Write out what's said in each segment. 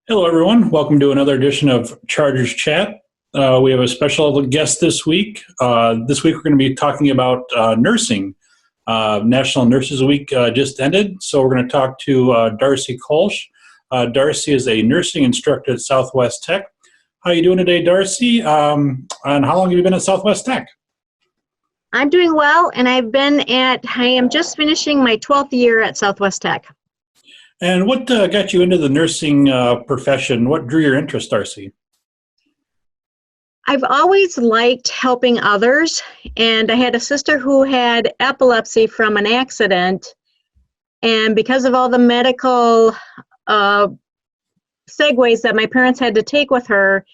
Hello, everyone. Welcome to another edition of Chargers Chat. We have a special guest this week. This week, we're going to be talking about nursing. National Nurses Week just ended, so we're going to talk to Darci Colsch. Darci is a nursing instructor at Southwest Tech. How are you doing today, Darci? And how long have you been at Southwest Tech? I'm doing well, and I am just finishing my 12th year at Southwest Tech. And what got you into the nursing profession? What drew your interest, Darci? I've always liked helping others, and I had a sister who had epilepsy from an accident, and because of all the medical segues that my parents had to take with her,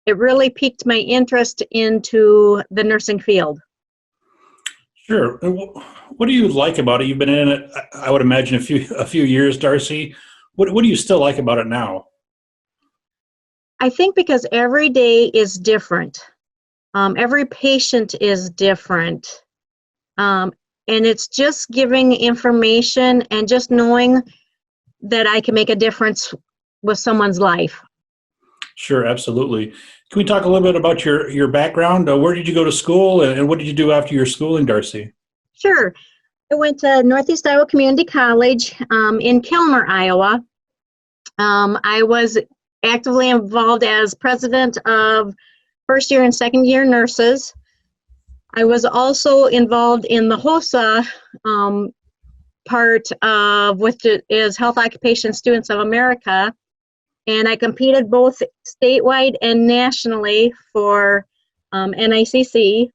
it really piqued my interest into the nursing field. Sure. What do you like about it? You've been in it, I would imagine, a few years, Darci. What do you still like about it now? I think because every day is different. Every patient is different. And it's just giving information and just knowing that I can make a difference with someone's life. Sure, absolutely. Can we talk a little bit about your background? Where did you go to school, and what did you do after your schooling, Darci? Sure. I went to Northeast Iowa Community College in Kilmer, Iowa. I was actively involved as president of first year and second year nurses. I was also involved in the HOSA part of, which is Health Occupation Students of America. And I competed both statewide and nationally for NICC.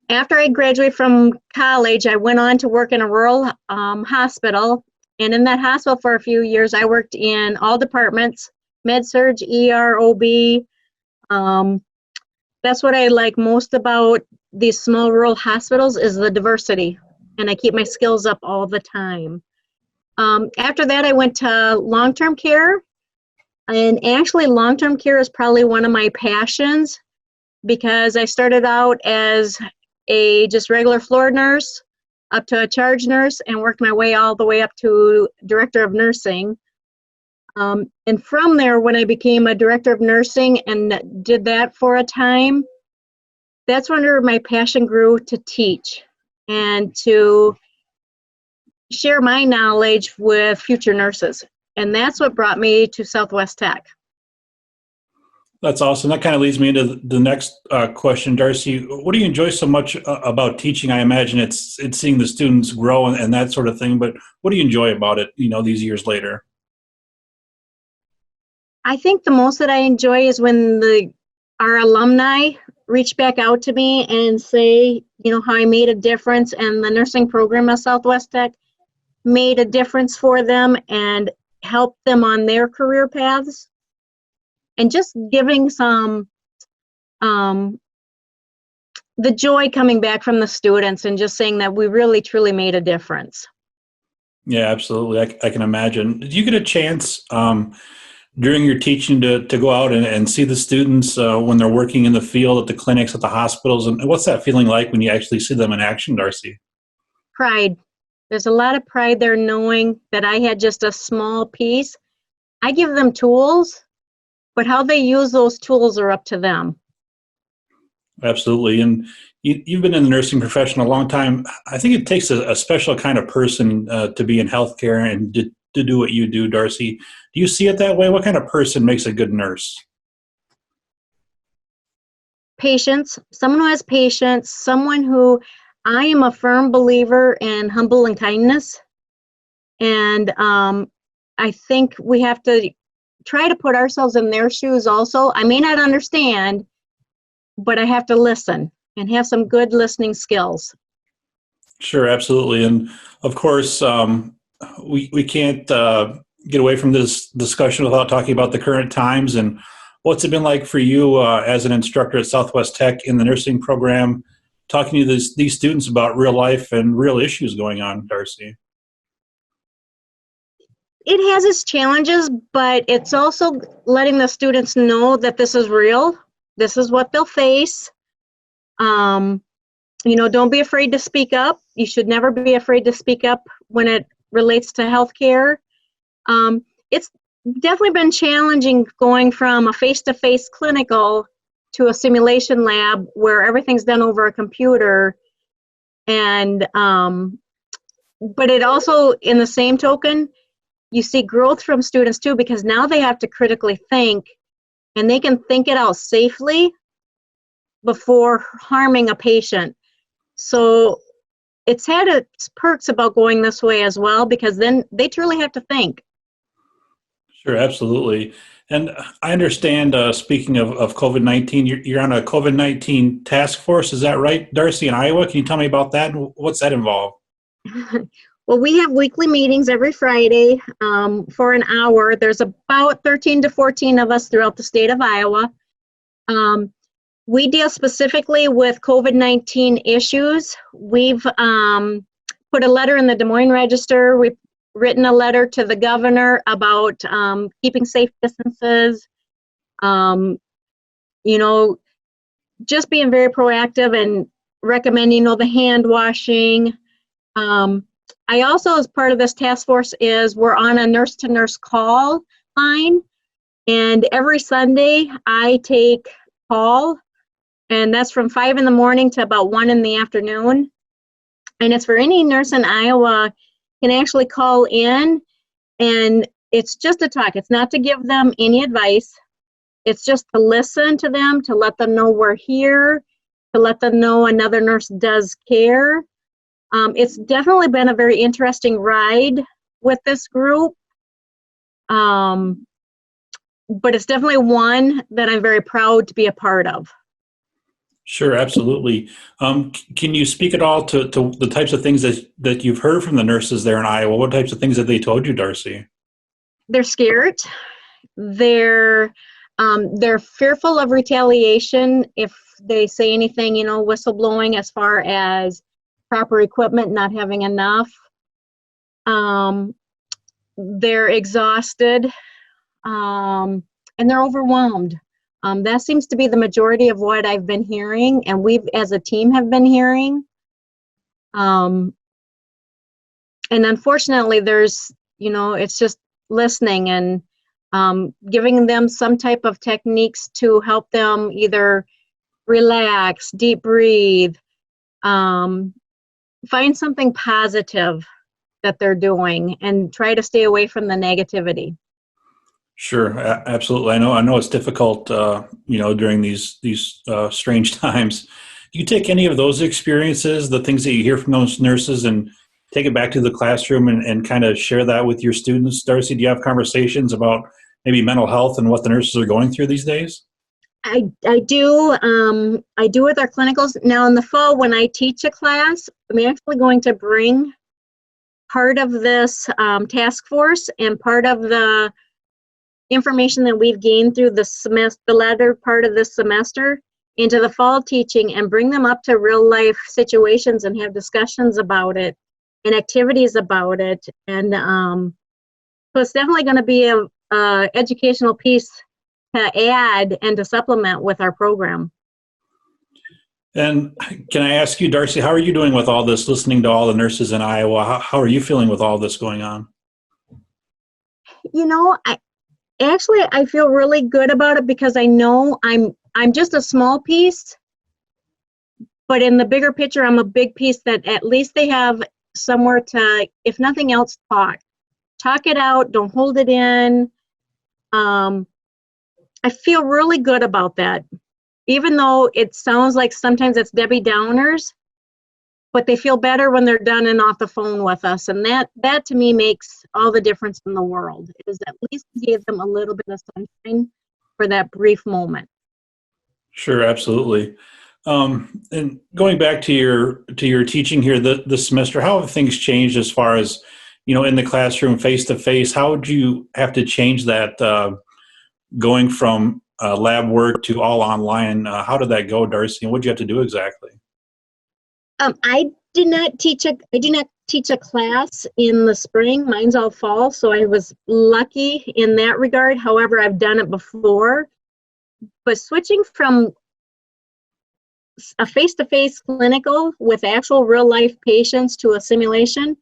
After I graduated from college, I went on to work in a rural hospital. And in that hospital for a few years, I worked in all departments, med-surg, ER, OB. That's what I like most about these small rural hospitals is the diversity. And I keep my skills up all the time. After that, I went to long-term care, and actually long-term care is probably one of my passions because I started out as a just regular floor nurse up to a charge nurse and worked my way all the way up to director of nursing. And from there, when I became a director of nursing and did that for a time, that's when my passion grew to teach and to share my knowledge with future nurses. And that's what brought me to Southwest Tech. That's awesome. That kind of leads me into the next question, Darci. What do you enjoy so much about teaching? I imagine it's seeing the students grow and that sort of thing, but what do you enjoy about it, these years later? I think the most that I enjoy is when our alumni reach back out to me and say, how I made a difference, and the nursing program at Southwest Tech made a difference for them and helped them on their career paths. And just giving some, the joy coming back from the students and just saying that we really, truly made a difference. Yeah, absolutely. I can imagine. Did you get a chance during your teaching to go out and see the students when they're working in the field at the clinics, at the hospitals? And what's that feeling like when you actually see them in action, Darci? Pride. There's a lot of pride there knowing that I had just a small piece. I give them tools, but how they use those tools are up to them. Absolutely. And you've been in the nursing profession a long time. I think it takes a special kind of person to be in healthcare and to do what you do, Darci. Do you see it that way? What kind of person makes a good nurse? Patience. Someone who has patience. Someone who, I am a firm believer in humble and kindness. And I think we have to try to put ourselves in their shoes also. I may not understand, but I have to listen and have some good listening skills. Sure, absolutely. And of course, we can't get away from this discussion without talking about the current times. And what's it been like for you as an instructor at Southwest Tech in the nursing program, talking to these students about real life and real issues going on, Darci? It has its challenges, but it's also letting the students know that this is real. This is what they'll face. Don't be afraid to speak up. You should never be afraid to speak up when it relates to healthcare. It's definitely been challenging going from a face-to-face clinical to a simulation lab where everything's done over a computer. And but it also, in the same token, you see growth from students too, because now they have to critically think, and they can think it out safely before harming a patient. So it's had its perks about going this way as well, because then they truly have to think. Sure, absolutely. And I understand, speaking of COVID-19, you're on a COVID-19 task force. Is that right, Darci, in Iowa? Can you tell me about that? And what's that involve? Well, we have weekly meetings every Friday for an hour. There's about 13 to 14 of us throughout the state of Iowa. We deal specifically with COVID-19 issues. We've put a letter in the Des Moines Register. We've written a letter to the governor about keeping safe distances, you know, just being very proactive and recommending, the hand washing. I also, as part of this task force, we're on a nurse-to-nurse call line, and every Sunday I take call, and that's from 5 in the morning to about 1 in the afternoon. And it's for any nurse in Iowa can actually call in, and it's just a talk. It's not to give them any advice. It's just to listen to them, to let them know we're here, to let them know another nurse does care. It's definitely been a very interesting ride with this group, but it's definitely one that I'm very proud to be a part of. Sure, absolutely. Can you speak at all to the types of things that you've heard from the nurses there in Iowa? What types of things have they told you, Darci? They're scared. They're fearful of retaliation if they say anything, whistleblowing as far as proper equipment not having enough. They're exhausted, and they're overwhelmed. That seems to be the majority of what I've been hearing, and we've, as a team, have been hearing. And unfortunately, there's, it's just listening and giving them some type of techniques to help them either relax, deep breathe, find something positive that they're doing, and try to stay away from the negativity. Sure, absolutely. I know it's difficult, during these strange times. Do you take any of those experiences, the things that you hear from those nurses, and take it back to the classroom and kind of share that with your students? Darci, do you have conversations about maybe mental health and what the nurses are going through these days? I do. I do with our clinicals. Now in the fall, when I teach a class, I'm actually going to bring part of this task force and part of the information that we've gained through the semester, the latter part of this semester, into the fall teaching, and bring them up to real life situations and have discussions about it and activities about it. And so it's definitely going to be a educational piece to add and to supplement with our program. And can I ask you, Darci, how are you doing with all this, listening to all the nurses in Iowa? How are you feeling with all this going on? I feel really good about it, because I know I'm just a small piece, but in the bigger picture, I'm a big piece that at least they have somewhere to, if nothing else, talk it out, don't hold it in. I feel really good about that, even though it sounds like sometimes it's Debbie Downers, but they feel better when they're done and off the phone with us. And that to me makes all the difference in the world, is at least give them a little bit of sunshine for that brief moment. Sure, absolutely. And going back to your teaching here this semester, how have things changed as far as, in the classroom, face to face? How would you have to change that, going from lab work to all online? How did that go, Darci? And what did you have to do exactly? I did not teach a class in the spring. Mine's all fall, so I was lucky in that regard. However, I've done it before. But switching from a face-to-face clinical with actual real-life patients to a simulation,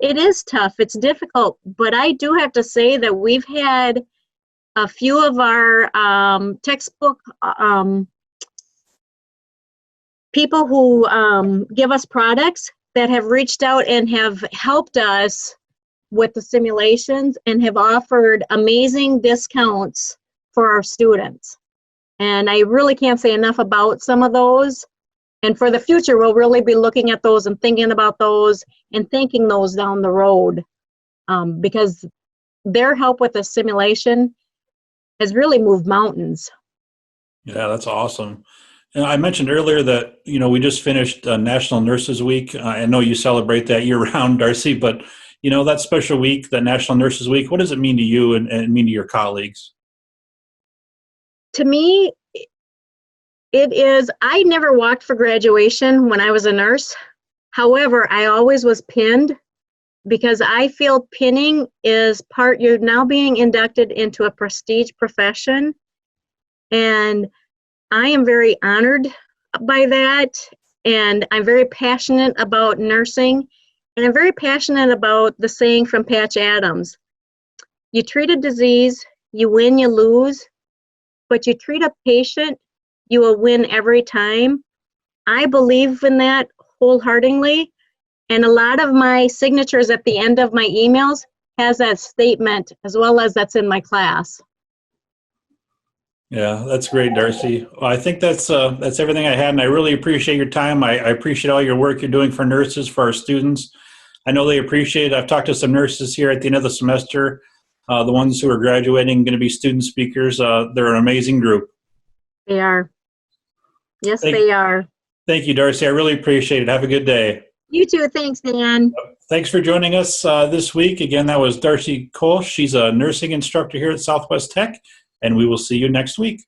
It is tough. It's difficult. But I do have to say that we've had a few of our textbook people who give us products that have reached out and have helped us with the simulations and have offered amazing discounts for our students. And I really can't say enough about some of those. And for the future, we'll really be looking at those and thinking about those and thinking those down the road, because their help with the simulation has really moved mountains. Yeah, that's awesome. And I mentioned earlier that, we just finished National Nurses Week. I know you celebrate that year-round, Darci, but, that special week, that National Nurses Week, what does it mean to you and mean to your colleagues? To me, it is, I never walked for graduation when I was a nurse. However, I always was pinned because I feel pinning is you're now being inducted into a prestige profession. And I am very honored by that. And I'm very passionate about nursing. And I'm very passionate about the saying from Patch Adams: you treat a disease, you win, you lose, but you treat a patient, you will win every time. I believe in that wholeheartedly. And a lot of my signatures at the end of my emails has that statement, as well as that's in my class. Yeah, that's great, Darci. Well, I think that's everything I had, and I really appreciate your time. I appreciate all your work you're doing for nurses, for our students. I know they appreciate it. I've talked to some nurses here at the end of the semester, the ones who are graduating, going to be student speakers. They're an amazing group. They are. Yes, they are. Thank you, Darci. I really appreciate it. Have a good day. You too. Thanks, Dan. Thanks for joining us this week. Again, that was Darci Colsch. She's a nursing instructor here at Southwest Tech, and we will see you next week.